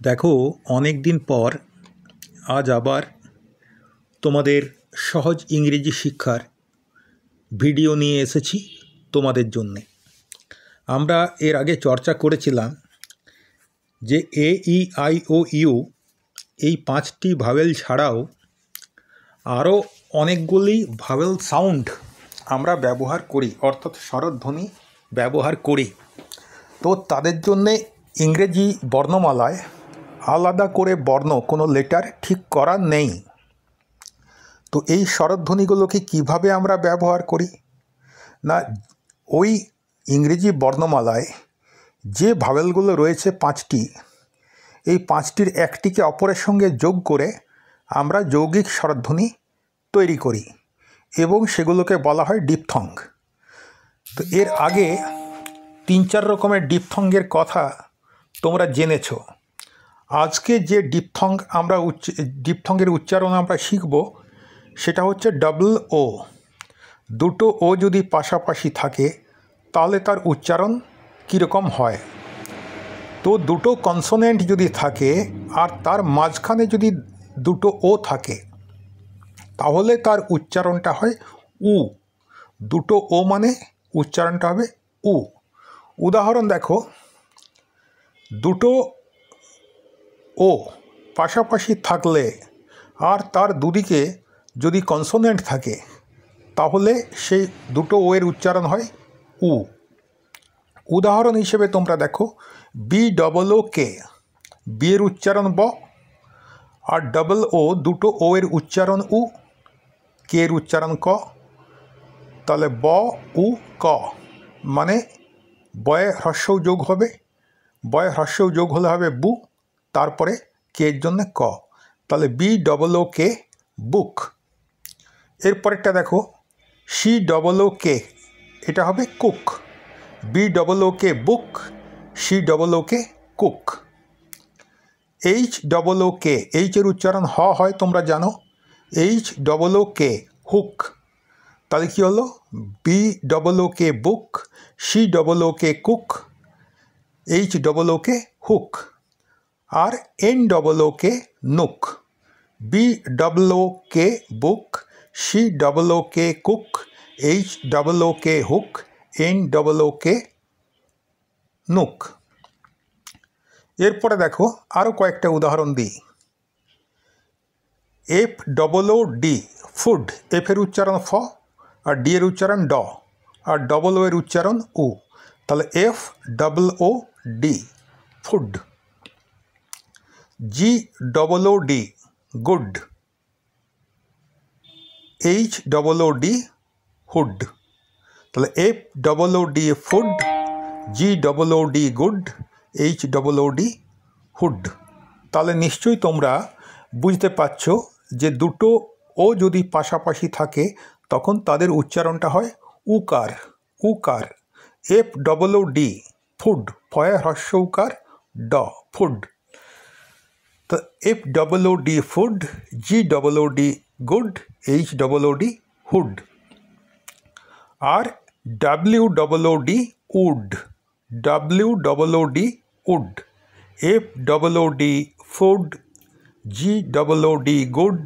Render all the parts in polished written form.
দেখো, অনেক দিন পর আজ আবার তোমাদের সহজ ইংরেজি শিক্ষার ভিডিও নিয়ে এসেছি তোমাদের জন্যে। আমরা এর আগে চর্চা করেছিলাম যে এ ই আই ও ইউ এই 5টি ভাওয়েল ছাড়াও আরও অনেকগুলি ভাওয়েল সাউন্ড আমরা ব্যবহার করি, অর্থাৎ স্বরধ্বনি ব্যবহার করি। তো তাদের জন্যে ইংরেজি বর্ণমালায় আলাদা করে বর্ণ কোনো লেটার ঠিক করা নেই। তো এই স্বরধ্বনিগুলোকে কিভাবে আমরা ব্যবহার করি না, ওই ইংরেজি বর্ণমালায় যে ভাওয়েলগুলো রয়েছে 5টি, এই 5টির একটিকে অপরের সঙ্গে যোগ করে আমরা যৌগিক স্বরধ্বনি তৈরি করি এবং সেগুলোকে বলা হয় ডিপথং। তো এর আগে 3-4 রকমের ডিপথঙ্গের কথা তোমরা জেনেছ। আজকে যে ডিপথঙ্গের উচ্চারণ আমরা শিখব সেটা হচ্ছে ডাবল ও। দুটো ও যদি পাশাপাশি থাকে তাহলে তার উচ্চারণ কীরকম হয়। তো দুটো কনসোনেন্ট যদি থাকে আর তার মাঝখানে যদি দুটো ও থাকে তাহলে তার উচ্চারণটা হয় উ। দুটো ও মানে উচ্চারণটা হবে উ। উদাহরণ দেখো, দুটো ও পাশাপাশি থাকলে আর তার দুদিকে যদি কনসোনেন্ট থাকে তাহলে সেই দুটো ও এর উচ্চারণ হয় উ। উদাহরণ হিসেবে তোমরা দেখো, বি ডবল ও কে, বি এর উচ্চারণ ব, আর ডবল ও দুটো ও এর উচ্চারণ উ, কে এর উচ্চারণ ক। তাহলে ব উ ক মানে বয়ে হ্রস্বও যোগ হবে, বয়ে হ্রস্বও যোগ হলে হবে বু, তারপরে কে এর জন্য ক। তাহলে বি ডবল ও কে বুক। এরপরেরটা দেখো, সি ডবল ও কে, এটা হবে কুক। বি ডবল ও কে বুক, সি ডবল ও কে কুক। এইচ ডবল ও কে, এইচের উচ্চারণ হ হয় তোমরা জানো, এইচ ডবল ও কে হুক। তাহলে কী হলো, বি ডবল ও কে বুক, সি ডবল ও কে কুক, এইচ ডবল ও কে হুক। আর N double O K nook, B double O কে বুক, C double O কে cook, H double O কে hook, N double O K nook. এরপরে দেখো আরও কয়েকটা উদাহরণ দিই। F double O D food, এফের উচ্চারণ ফ আর D এর উচ্চারণ ড আর ডবল ও এর উচ্চারণ উ। তাহলে F double O D food. G double O D good, H double O D hood. তাহলে F double O D food, G double O D good, H double O D hood. তাহলে নিশ্চয়ই তোমরা বুঝতে পারছো যে দুটো ও যদি পাশাপাশি থাকে তখন তাদের উচ্চারণটা হয় উকার, উকার। F double O D food, ফয়ে হ্রস্ব উকার ড ফুড। তো F double O D food, G double O D good, H double O D hood. আর W double O D wood, W double O D wood. F double O D food, G double O D good,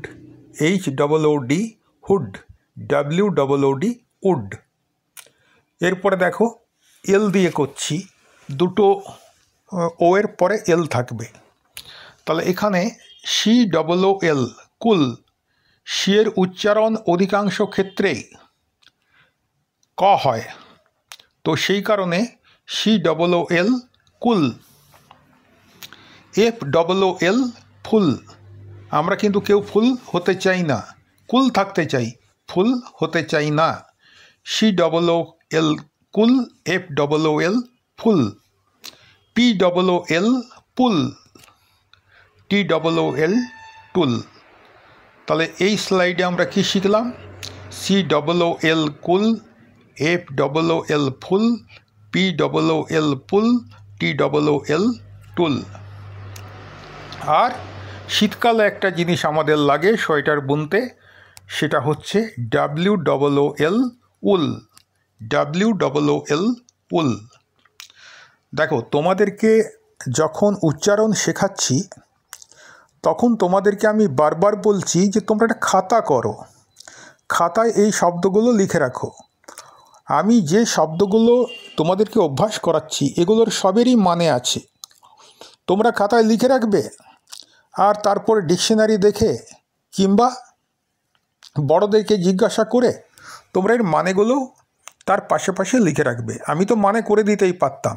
H double O D hood, W double O D wood. এরপরে দেখো এল দিয়ে করছি, দুটো ও এর পরে এল থাকবে। তাহলে এখানে সি ডবল ও এল কুল, সি এর উচ্চারণ অধিকাংশ ক্ষেত্রেই ক হয়, তো সেই কারণে সি ডবল ও এল কুল। এফ ডবল ও এল ফুল, আমরা কিন্তু কেউ ফুল হতে চাই না, কুল থাকতে চাই, ফুল হতে চাই না। সি ডবল ও এল কুল, এফ ডবল ও এল ফুল। পি ডবল ও এল পুল, টি ডবল ও এল টুল। তাহলে এই স্লাইডে আমরা কি শিখলাম, সি ডবল ও এল কুল, এফ ডবল ও এল ফুল, পি ডবল ও এল পুল, টি ডবল ও এল টুল। আর শীতকালে একটা জিনিস আমাদের লাগে সোয়েটার বুনতে, সেটা হচ্ছে ডাব্লিউ ডবল ও এল উল, ডাব্লিউ ডবল ও এল উল। দেখো তোমাদেরকে যখন উচ্চারণ শেখাচ্ছি তখন তোমাদেরকে আমি বারবার বলছি যে তোমরা একটা খাতা করো, খাতায় এই শব্দগুলো লিখে রাখো। আমি যে শব্দগুলো তোমাদেরকে অভ্যাস করাচ্ছি এগুলোর সবেরই মানে আছে, তোমরা খাতায় লিখে রাখবে আর তারপর ডিকশনারি দেখে কিংবা বড়দেরকে জিজ্ঞাসা করে তোমরা এর মানেগুলো তার পাশে পাশে লিখে রাখবে। আমি তো মানে করে দিতেই পারতাম,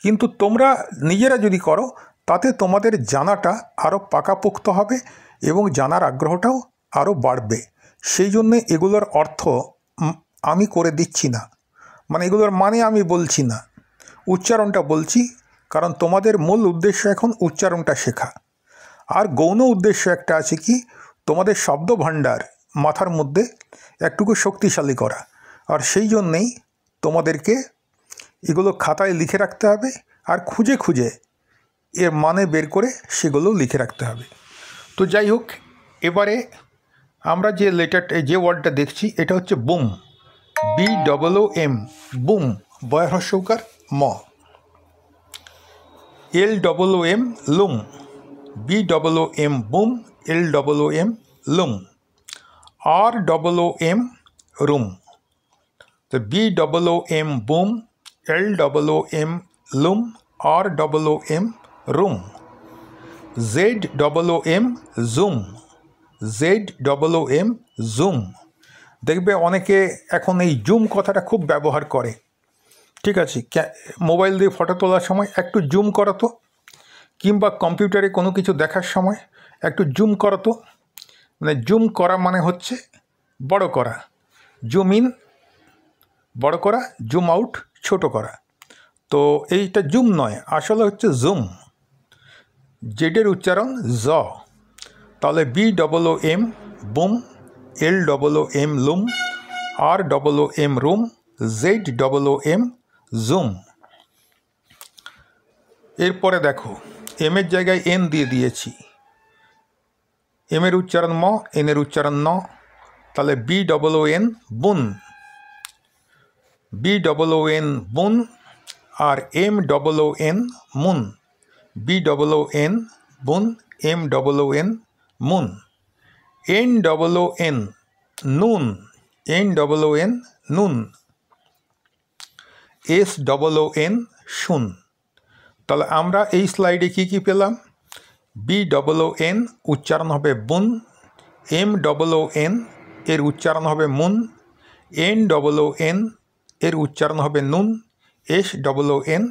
কিন্তু তোমরা নিজেরা যদি করো তাতে তোমাদের জানাটা আরও পাকাপোক্ত হবে এবং জানার আগ্রহটাও আরও বাড়বে। সেই জন্যে এগুলোর অর্থ আমি করে দিচ্ছি না, মানে এগুলোর মানে আমি বলছি না, উচ্চারণটা বলছি, কারণ তোমাদের মূল উদ্দেশ্য এখন উচ্চারণটা শেখা। আর গৌণ উদ্দেশ্য একটা আছে কি, তোমাদের শব্দ ভাণ্ডার মাথার মধ্যে একটুকু শক্তিশালী করা। আর সেই জন্যেই তোমাদেরকে এগুলো খাতায় লিখে রাখতে হবে আর খুঁজে খুঁজে এর মানে বের করে সেগুলো লিখে রাখতে হবে। তো যাই হোক, এবারে আমরা যে যে ওয়ার্ডটা দেখছি এটা হচ্ছে বুম, BOOM, বুম, বয়ের হস্যকার ম। LOOM, লুম, BOOM, broom, LOOM, লুম। ROOM, room. তো BOOM, broom, LOOM, লুম, ROOM, room. ZOOM, zoom, ZOOM, zoom. দেখবে অনেকে এখন এই জুম কথাটা খুব ব্যবহার করে। ঠিক আছে, মোবাইল দিয়ে ফটো তোলার সময় একটু জুম করো তো, কিংবা কম্পিউটারে কোনো কিছু দেখার সময় একটু জুম করো তো। মানে জুম করা মানে হচ্ছে বড় করা, জুম ইন বড় করা, জুম আউট ছোট করা। তো এইটা জুম নয়, আসলে হচ্ছে জুম। জেডের উচ্চারণ জ। তাহলে BOOM, broom, LOOM, লুম, ROOM, room, ZOOM, zoom. এরপরে দেখো এমের জায়গায় এন দিয়ে দিয়েছি, এমের উচ্চারণ ম, এনের উচ্চারণ ন। তাহলে BOON, বুন, BOON, বুন। আর MOON, মুন, BOON, বুন, MOON, মুন। NOON, নুন, NOON, নুন। SOON, শুন। তাহলে আমরা এই স্লাইডে কী পেলাম? BOON উচ্চারণ হবে বুন, MOON এর উচ্চারণ হবে মুন, NOON এর উচ্চারণ হবে নুন, SOON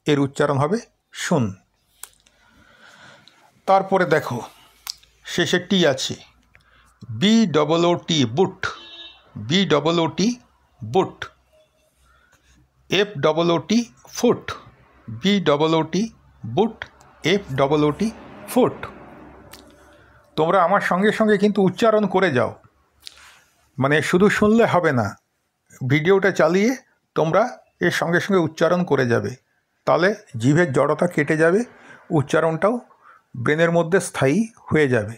এর উচ্চারণ হবে শুন। তারপরে দেখো শেষে টি আছে, BOOT, বুট, BOOT, boot. FOOT, foot, BOOT, boot, FOOT, foot. তোমরা আমার সঙ্গে সঙ্গে কিন্তু উচ্চারণ করে যাও, মানে শুধু শুনলে হবে না, ভিডিওটা চালিয়ে তোমরা এর সঙ্গে সঙ্গে উচ্চারণ করে যাবে। তাহলে জিভের জড়তা কেটে যাবে, উচ্চারণটাও ব্রেনের মধ্যে স্থায়ী হয়ে যাবে।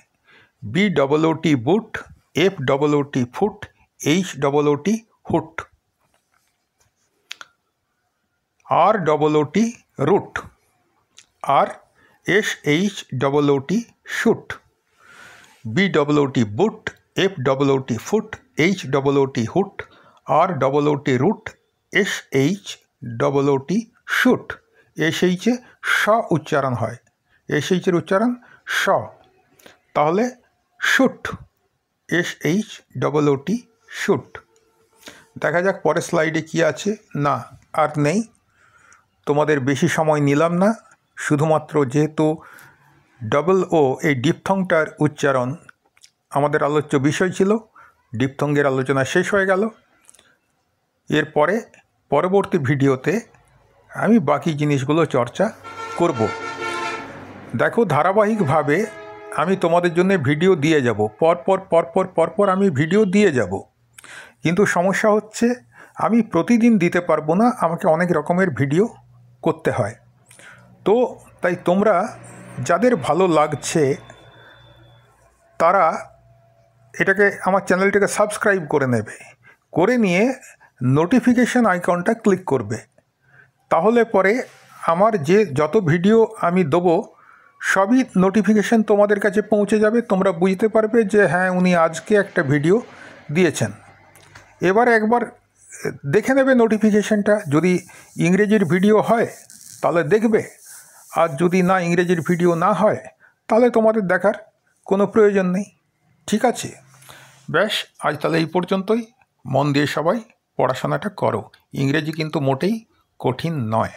BOOT, boot, FOOT, foot, HOOT, hoot. ROOT, root, RSHOOT, shoot. BOOT, boot, FOOT, foot, HOOT, hoot, ROOT, root, SHOOT, shoot. SHে স উচ্চারণ হয়, SHের উচ্চারণ স। তাহলে শুট, SHOOT, শুট। দেখা যাক পরের স্লাইডে কি আছে। না, আর নেই, তোমাদের বেশি সময় নিলাম না। শুধুমাত্র যেহেতু OO এই ডিপথংটার উচ্চারণ আমাদের আলোচ্য বিষয় ছিল, ডিপথঙ্গের আলোচনা শেষ হয়ে গেল। এরপরে পরবর্তী ভিডিওতে আমি বাকি জিনিসগুলো চর্চা করব। দেখো ধারাবাহিকভাবে আমি তোমাদের জন্য ভিডিও দিয়ে যাব, পরপর আমি ভিডিও দিয়ে যাব। কিন্তু সমস্যা হচ্ছে আমি প্রতিদিন দিতে পারবো না, আমাকে অনেক রকমের ভিডিও করতে হয়। তো তাই তোমরা যাদের ভালো লাগছে তারা এটাকে, আমার চ্যানেলটাকে সাবস্ক্রাইব করে নেবে, করে নিয়ে নোটিফিকেশান আইকনটা ক্লিক করবে। তাহলে পরে আমার যে যত ভিডিও আমি দেবো সবই নোটিফিকেশন তোমাদের কাছে পৌঁছে যাবে। তোমরা বুঝতে পারবে যে হ্যাঁ উনি আজকে একটা ভিডিও দিয়েছেন। এবার একবার দেখে নেবে নোটিফিকেশনটা, যদি ইংরেজির ভিডিও হয় তাহলে দেখবে, আর যদি না ইংরেজির ভিডিও না হয় তাহলে তোমাদের দেখার কোনো প্রয়োজন নেই। ঠিক আছে, ব্যাস আজ তাহলে এই পর্যন্তই। মন দিয়ে সবাই পড়াশোনাটা করো, ইংরেজি কিন্তু মোটেই কঠিন নয়।